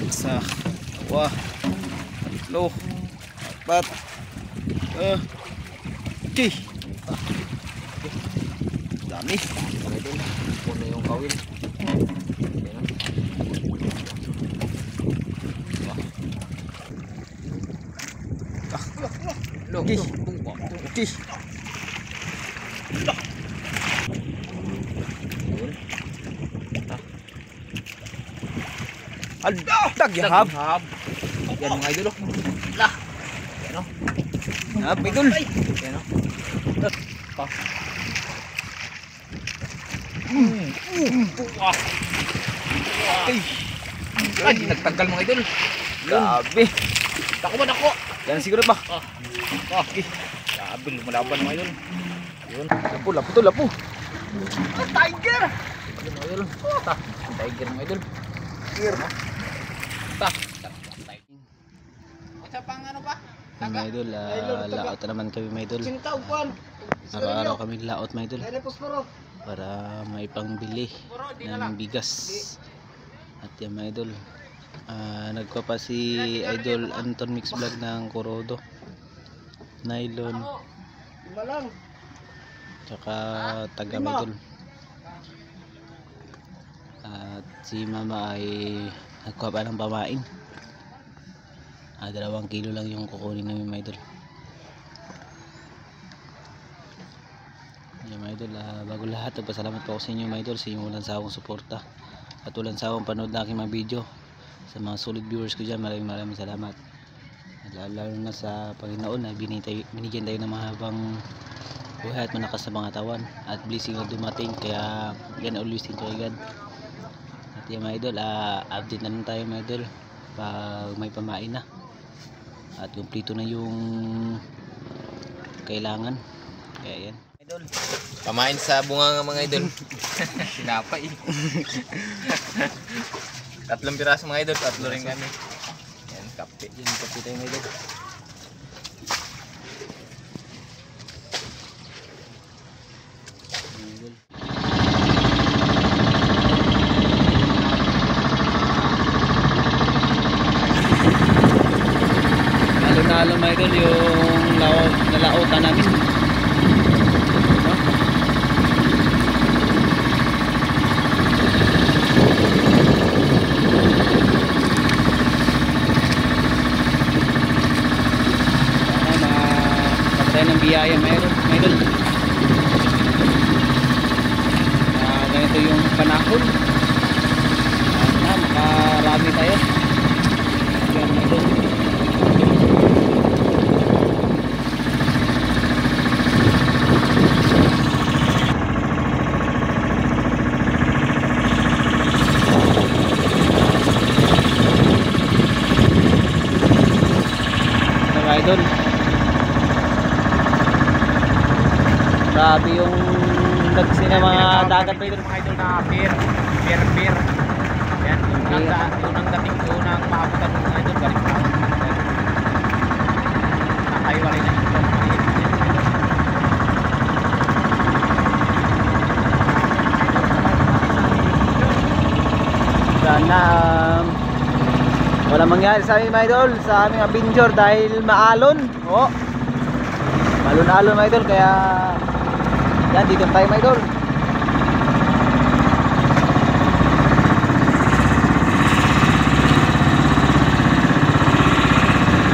Isa, dalawa, tatlo, apat, okay. Dami. Mga idol, puno yung kawil. Okay. Okay. Tagyahab. Yan mga idol. Lah. Yan o. Hab, idol. Yan o. Okay. Ay, nagtanggal mga idol. Grabe. Tako ba nako? Yan siguro pa. Okay. Grabe, lumalaban mga idol. Yun. Lapo, lapo to, lapo. Tiger! Yun mga idol. Tiger mga idol. Tiger. Sa pang ano ba? Mga idol, laot na naman kami mga idol. Araw-araw kami laot mga idol. Para may pangbili ng bigas. At yan mga idol, nagpa pa si Idol Anton Mix Vlog ng Kurodo, nylon, tsaka taga mga idol. At si mama ay nagkuha pa ng pamain. 2 kilo lang yung kukunin namin mga idol. Yan mga idol, bago lahat nagpasalamat po ako sa inyo mga idol sa inyong walang sawang suporta at walang sawang panood na aking mga video. Sa mga solid viewers ko dyan, maraming salamat. Lalo na sa Panginoon na binigyan tayo ng mahabang buhay at malakas na pangatawan at blessing na dumating, kaya yan, always thank you God. At yan mga idol, update na lang tayo mga idol pag may pamain na at kumplito na yung kailangan. Kaya yan idol, Pamain sa bunga nga mga idol. Sinapay. 3 piraso mga idol, 3 rin kami. Yan, kape. yan kape tayo mga idol. Lalo mga idol yung nalaotan namin. Ng biyaya mayroon idol. Ganito yung panahon, makarami tayo. Yan idol. Idol, grabe yung nagsi ng mga dagat pa idol. Mga idol na beer. Yan, unang dating ko unang maabutan ng mga idol, balik pa. Nakaiwalay na ito. Sana wala mangyari sa amin mga idol sa aming adventure dahil maalon. Alon-alon mga idol, kaya yan, dito tayo mga idol.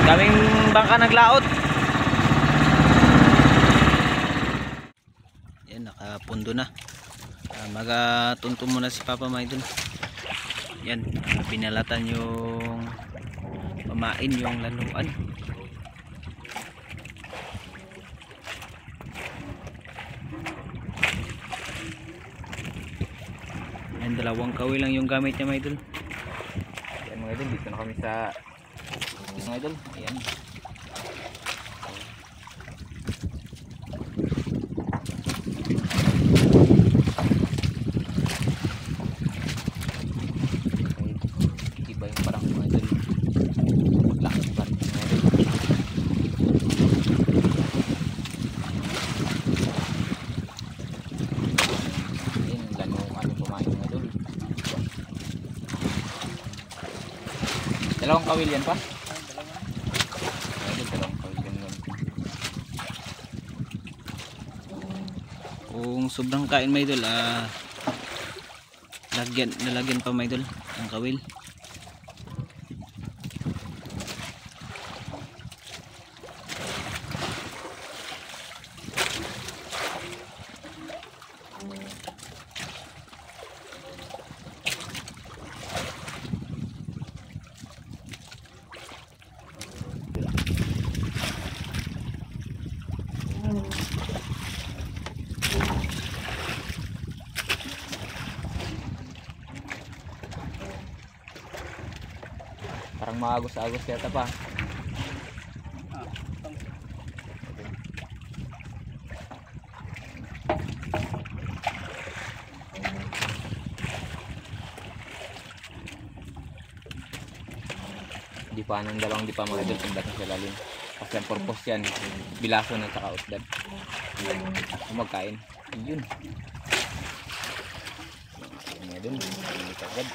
Kaming bangka naglaot. Yan, nakapundo na. Magatunto muna si Papa mga idol. Yan, pinalatan yung pamain, yung lanuan. Yan, 2 kawil lang yung gamit niya mga idol. Yan mga idol, dito na kami sa mga idol. Ayan. Iba yung parang mga idol. Lakas pa rin mga idol. Ayan, lalo kami pumain mga idol. Dalawang kawil yan pa? Idol, dalawang kawil yan lang. Kung sobrang kain mga idol, nalagyan pa mga idol ang kawil. Parang maagos-agos yata pa. Di pa ng dalawang di pa mga idol kung dating sa lalim. Kasi ang purpose yan, bilason at saka usdan. Kung magkain, yun. Mga idol, hindi kagad.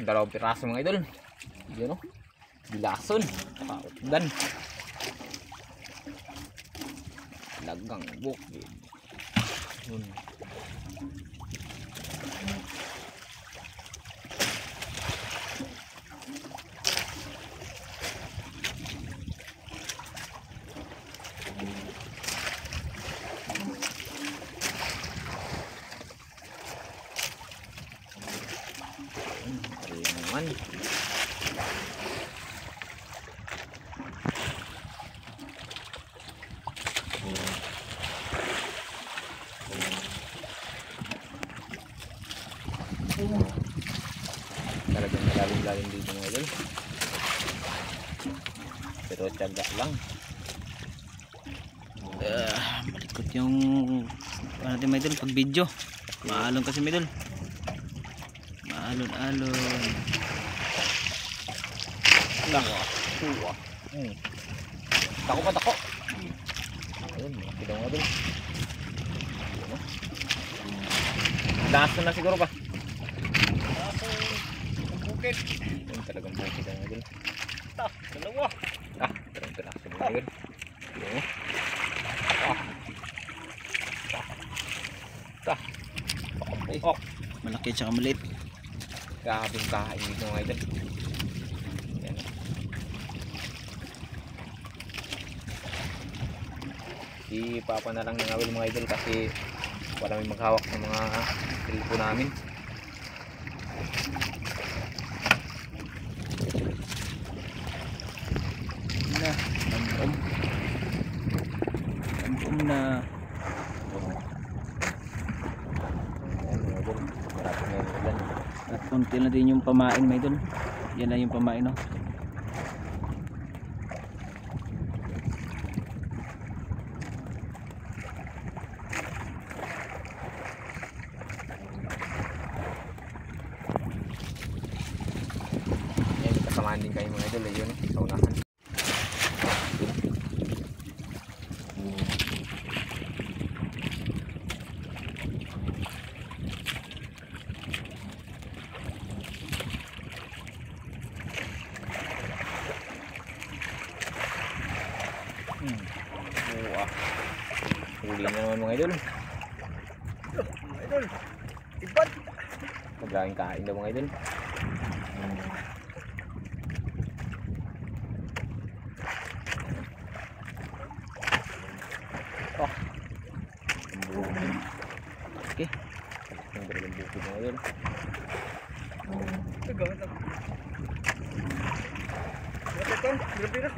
Dalawang piraso mga idol. Yun o. Bilason. Kautdan. Lagang bukid. Yun. Naman. Talagang malalim-lalim dito mga idol. Pero tiyaga lang. Malikot yung natin mga idol pag video. Maalon kasi mga idol. Maalon-alon. Tako pa tako. Ayun, kita mo doon. Daso na siguro ba? Bukid. Ayun talagang bukid ang idol. Dalawa. Talagang daso na idol. Ayun. Malaki at saka maliit. Grabing kain dito mga idol. Yan. Si Papa na lang nangawil mga idol kasi wala may maghawak ng mga cellphone namin. Tampom na. At konti na din yung pamain mga idol. Yan lang yung pamain no. Yan, kasamaan din kayo mga idol. Ayun, sa unahan. Huli na naman mga idol. Mga idol, ibad. Maglaging kain daw mga idol. Okay. Ang talagang bukid mga idol. Gawin lang. Ito, bira-bira.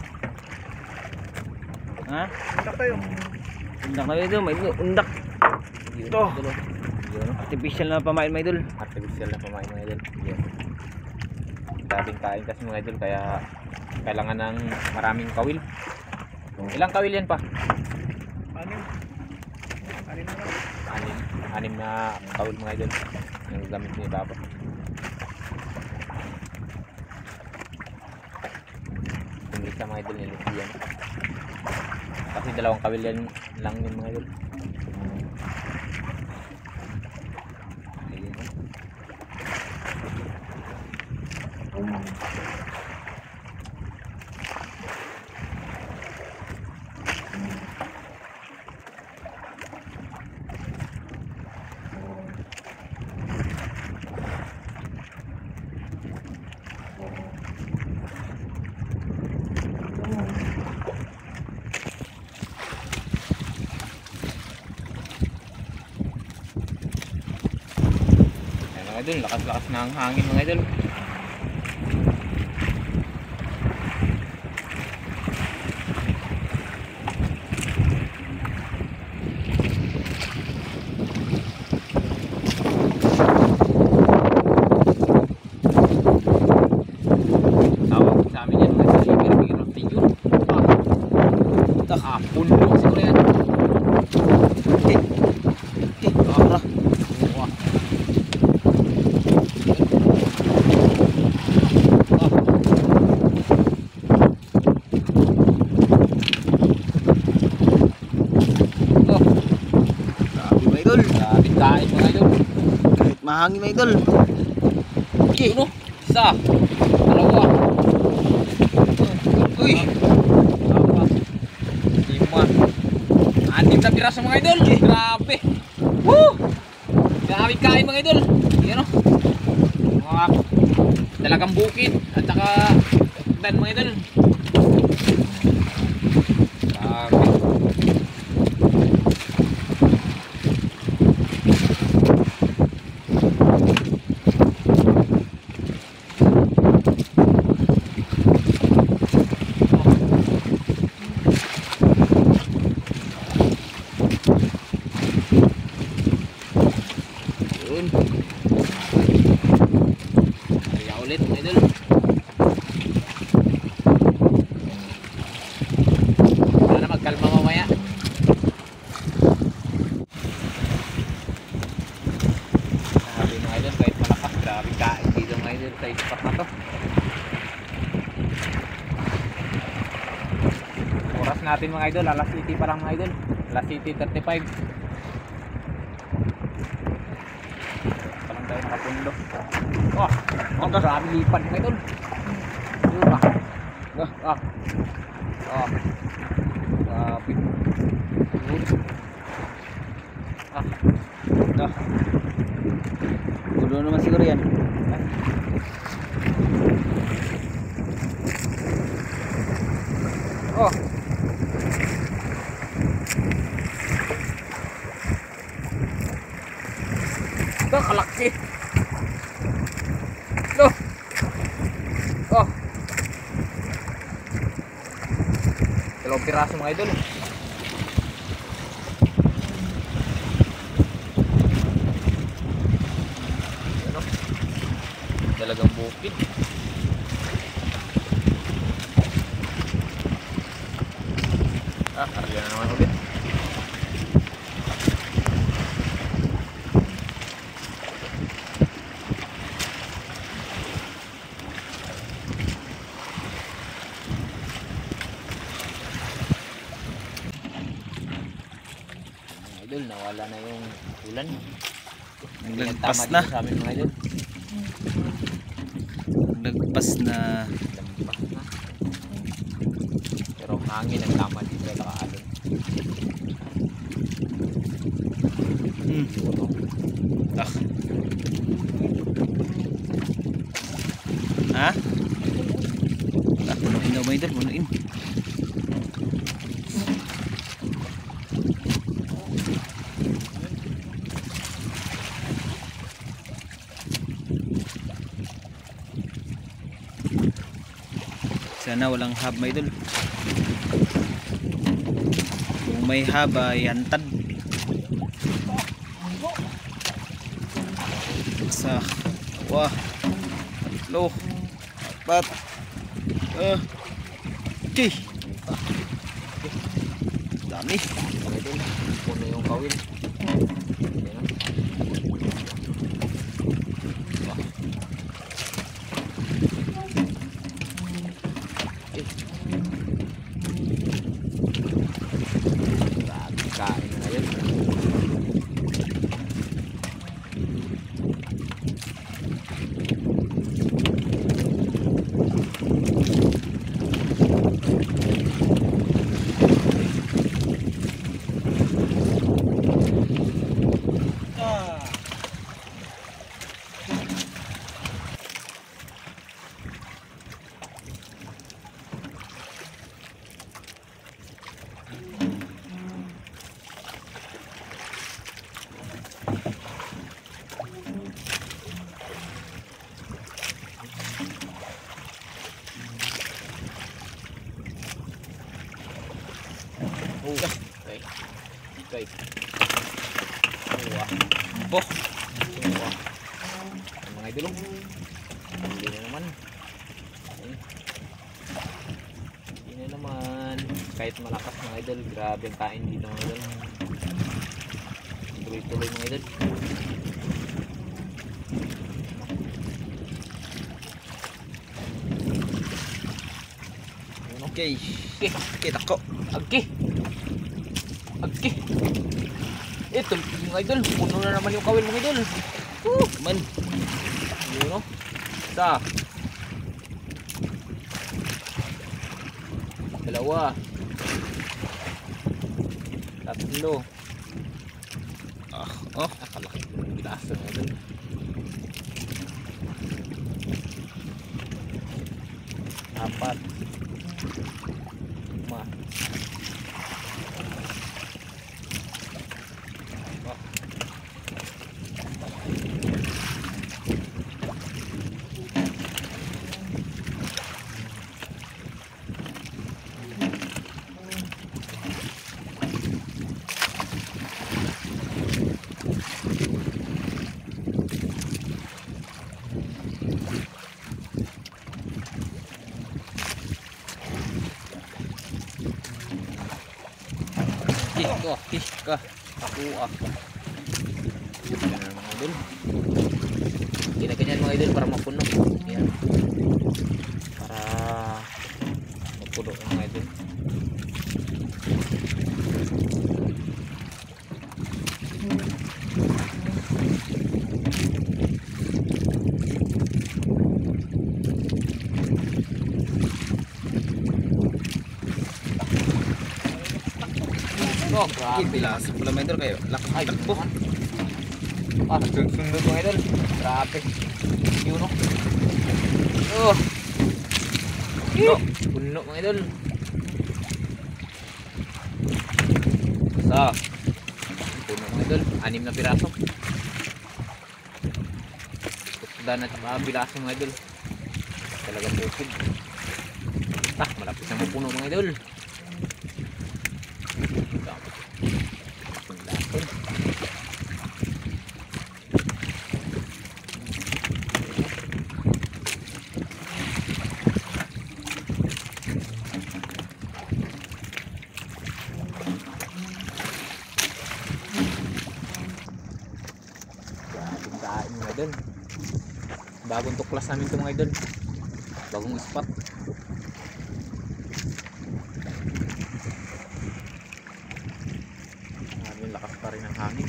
Ha? Undak tayo. Undak na ito, may undak. Yun, Ito. idol, oh. Yun, oh. Artificial na pamain mga idol. Artificial na pamain mga idol. Yan. Daming kain kasi mga idol kaya kailangan ng maraming kawil. Ilang kawil yan pa? Anim. Anim na lang. Anim na kawil mga idol. Yung gamit ni Papa. Tumlis siya mga idol, nilisiyan. Kasi dalawang kawil yan lang yun mga idol. Ayun. Ayan mga idol, lakas-lakas na ang hangin mga idol. Tawag sa amin yan mga idol, ibig ng figure. Pundo siguro yan. Tara. Wah. Grabe mga idol. Grabe kain mga idol. Kahit mahangin mga idol. Uno, isa, dalawa, Uy. apat, lima, anim na piraso mga idol. Grabe. Woo! Grabe kain mga idol. Yan o. Mga talagang bukid at saka dan mga idol. Grabe. Yun. Kaya ulit mga idol. Sana magkalma mamaya. Grabe mga idol, kahit malakas, grabe kain dito mga idol sa spot na to. Oras natin mga idol, alas city pa lang mga idol. Alas city 35. Parang tayo nakapundo. Oh, grabe lipan mga idol. Yun ba? Grabe. Yun. Dah. Gulo naman siguro yan. Oh. Ito, kalaksi. Ito. Oh. Dalawang piraso mga idol. Ano? Dalagang bukid. Karya na naman ulit. Idol, nawala na yung ulan. Nagpas Tama na. dito sa amin mga idol. Nagpas na. Lampas na. Pero hangin ang tama dito sa alon. Ah. Ha? Punuin daw mga idol, punuin. Sana walang hab mga idol. Kung may hab ay hantad. Isa, dalawa, tatlo, apat, okay. Dami. Mga idol, puno yung kawil. Ayan o. Okay. Okay. Po. Mga idol. Hindi na naman. Hindi na naman. Kahit malakas mga idol, grabe ang kain dito mga idol. Tuloy-tuloy mga idol. Okay. Kita ko. Agki. Agki. Ito mga idol, puno na naman yung kawil mga idol. Man. Yun o. Isa. Dalawa. Tatlo. Oh. Nakalaki yung bilas mga idol. Apat. 5. Ka. Ako Yan na mga idol. Ginaganyan mga idol para mapuno. Yan. Para mapuno mga idol. Oh, grabe. Bilas pula medal kayo. Lakas Ay, takbo. sundot mga idol. Grabe. Yun o. Oh. Puno mga idol. Isa. Puno mga idol. 6 na piraso. Dan at bilaso mga idol. Talagang bukid. Malapit na mapuno mga idol. Mga idol, bagong tuklas namin ito mga idol, bagong spot. Maraming lakas pa rin ang hangin.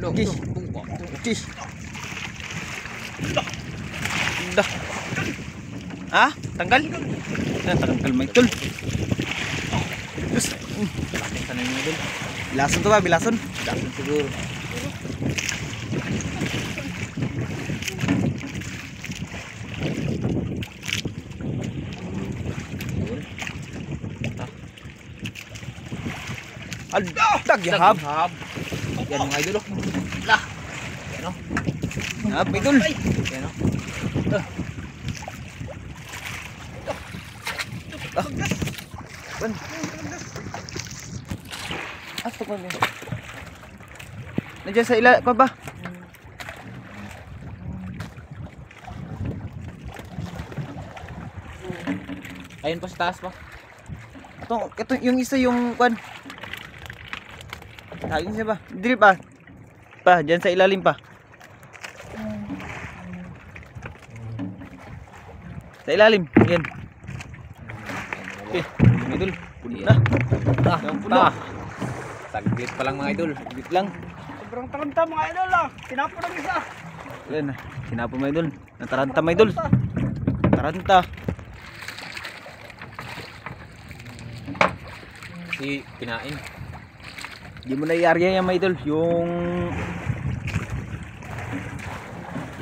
Okay. Dah. Ah, tanggal. Tanggal may tul. Terus. Sana yung mga idol. Bilason to ba? Bilason? Dapat siguro. Daghab. Yan mga idol. Lah. Yan o. Hab idol. Yan o. Asa ko ni? Nandiyan sa ila ko ba? Ayun pa sa taas pa. Ito yung isa yung kwan. Ayun siya ba? Dili pa. Pa, diyan sa ilalim pa. Sa ilalim. Yan. Okay, idol. Puno na. Puno. Saglit pa lang mga idol. Saglit lang. Sobrang taranta mga idol ah. Tinapo ng isa. Yan na. Sinapo mga idol. Nataranta mga idol. Taranta. Si kinain. Di mo na i-area yan mga idol.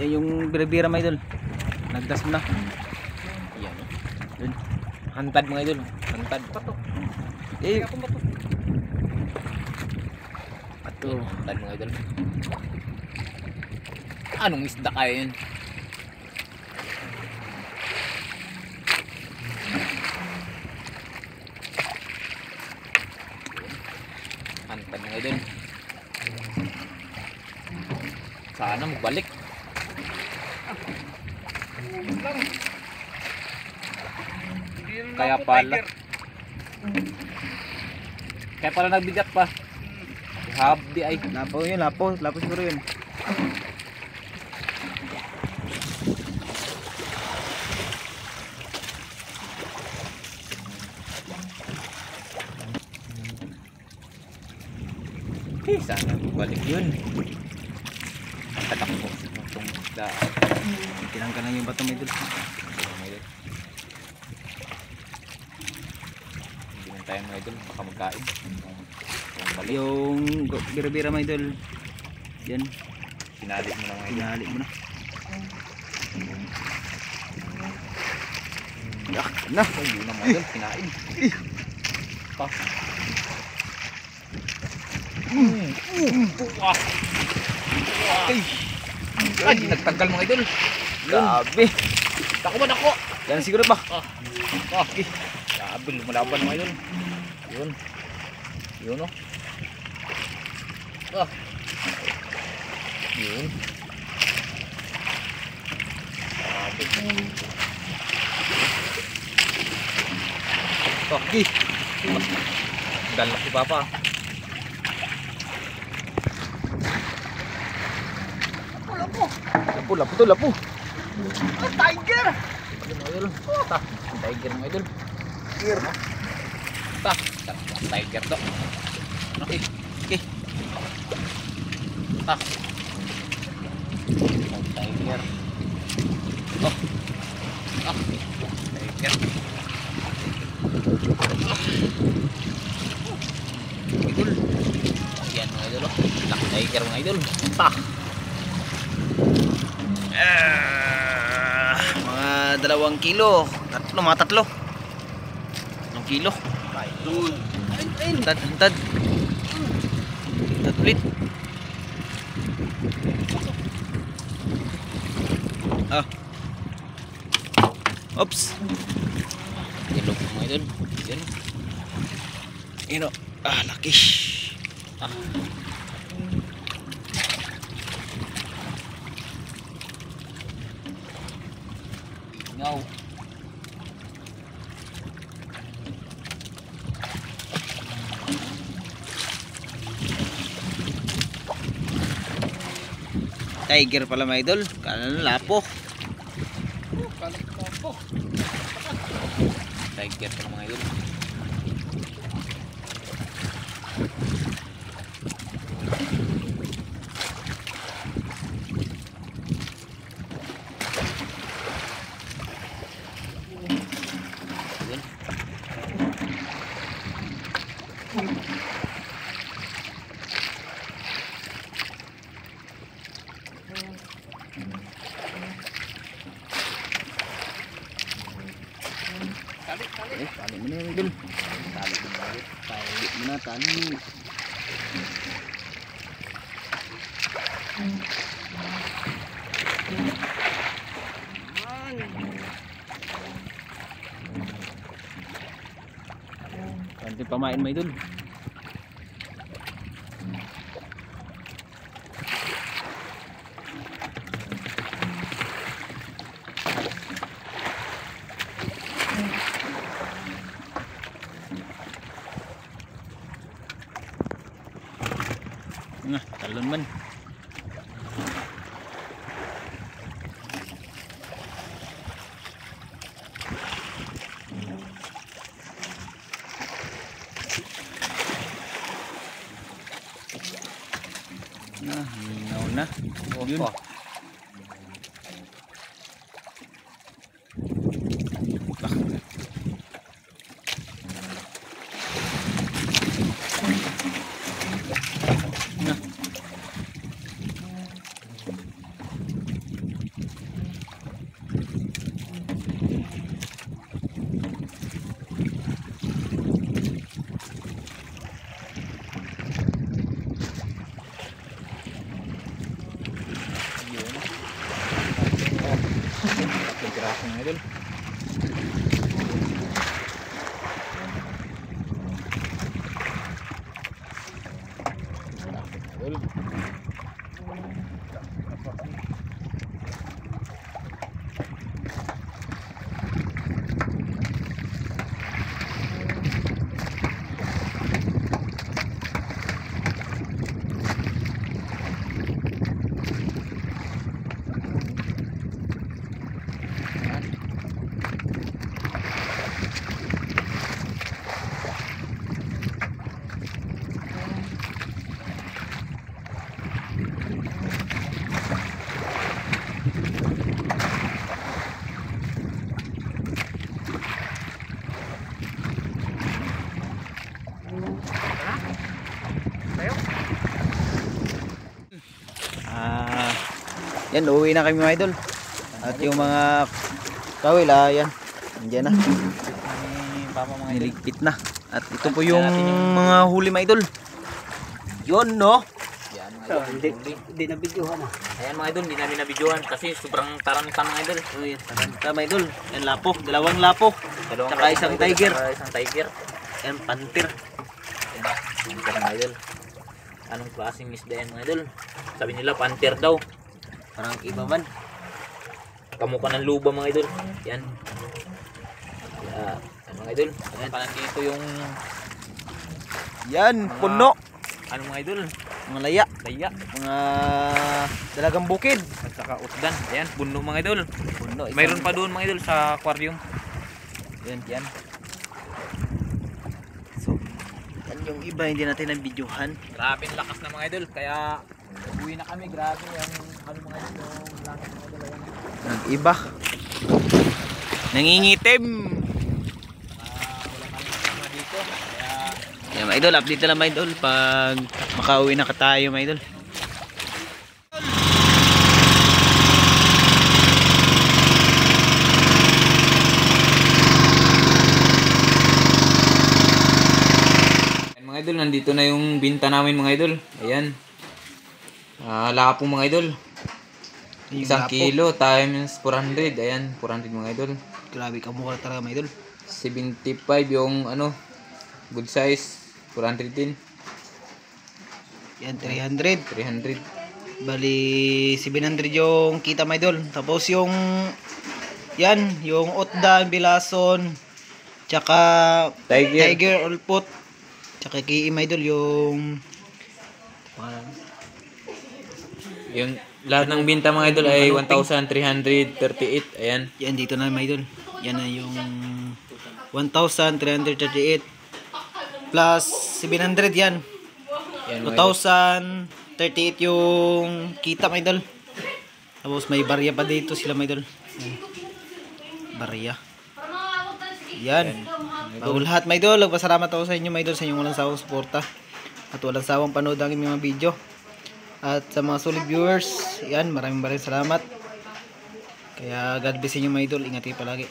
Yung bira-bira mga idol. Nagdas mo na. Yan. Yun. Hantad mga idol. Hantad. Pato. Eh, Ako ba to? pato. Hantad mga idol. Anong isda kaya yun? Hantad mga idol. Sana magbalik. Kaya pala. Kaya pala nagbigat pa. Habdi ay. Lapo yun, lapo. Lapo siguro yun. Sana magbalik yun. Tatakbo itong isda. Tinangka na yung bato mga idol. Hindi man tayo mga idol. Baka magkain. Balik. Yung bira-bira mga idol. Yan. Sinali mo na mga idol. Pinali mo na. Yak na. Hindi na mga idol. Kinain. Pa. Tuwa. Ay, nagtanggal mga idol. Grabe. Tako man ako. Yan siguro ba? Okay. Grabe, lumalaban mga idol. Yun. Yun o. Yun. Grabe. Okay. Dalak si Papa. Lapo to, lapo. Tiger! Mga idol. Ta, tiger mga idol. Tiger. Ta, tiger to. Okay. Okay. Ta. Tiger. Oh. Ah. Tiger. Idol. Yan mga idol. Laki tiger mga idol. Ta. Mga 2 kilo. Mga tatlo. 1 kilo. Hantad, hantad. Hantad ulit. Ah. Oops. Ilog mga idol. Yan. Ino. Ah, laki. Ah. Ingaw. Tiger pala mga idol. Kala na lapo. Tiger pala mga idol. Yun. Tali mo na yung idol. Tali ko mga idol. Tali mo na, tali. Kanti pamain mo idol. Nga, talon man. Hinaw na. Yun. Oh. Yan, uuwi na kami mga idol. At yung mga kawil, yan. Nandiyan na. Ni Papa mga idol. Niligpit na. At ito po yung mga huli mga idol. Yun, no? Yan mga idol. Hindi na videohan ah. Ayan mga idol, hindi namin nabidyohan kasi sobrang taramitan mga idol. Uy, taranta mga idol. Yan, lapo. Dalawang lapo. Dalawang Tsaka klase isang mga idol, tiger. tsaka isang tiger. Yan, pantir. Yan ka mga idol. Anong klaseng isda yan mga idol? Sabi nila panter daw. Parang iba man. Kamukha ng luba mga idol. Yan. Yan mga idol. Ayan pala dito yung Yan, puno. ano mga idol? Mga laya. Laya. Mga dalagang bukid. At saka usdan. Ayan, buno mga idol. Puno. Mayroon pa doon mga idol sa aquarium. Yan. Yan. So, yan yung iba hindi natin ang videohan. Grabe ang lakas na mga idol. Kaya uwi na kami. Grabe yung ano mga idol. Yung langit mga idol. Ayan. Nag-iba. Nangingitim. Wala kami kasama dito. Kaya Yan mga idol, update na lang mga idol pag makauwi na ka tayo mga idol. ayan, mga idol, nandito na yung binta namin mga idol. Ayan. Lapo mga idol. Isang kilo times 400. Ayan, 400 mga idol. Grabe ka mukha talaga mga idol. 75 yung ano, good size. 400 din. Yan, 300. 300. Bali, 700 yung kita mga idol. Tapos yung, yan, yung otda, bilason, tsaka tiger ulpot, tsaka kiim mga idol, Yung lahat ng binta mga idol ay 1,338. Ayan. yan dito na mga idol. Yan na yung 1,338 plus 700 yan. Yan mga idol. 2,038 yung kita mga idol. Tapos may barya pa dito sila mga idol. Yan. Barya. Yan. Bago lahat mga idol, nagpasalamat ako sa inyo mga idol sa inyong walang sawang suporta. At walang sawang panood ang mga video. At sa mga solid viewers, yan, maraming salamat. Kaya God bless inyo mga idol, ingat kayo palagi.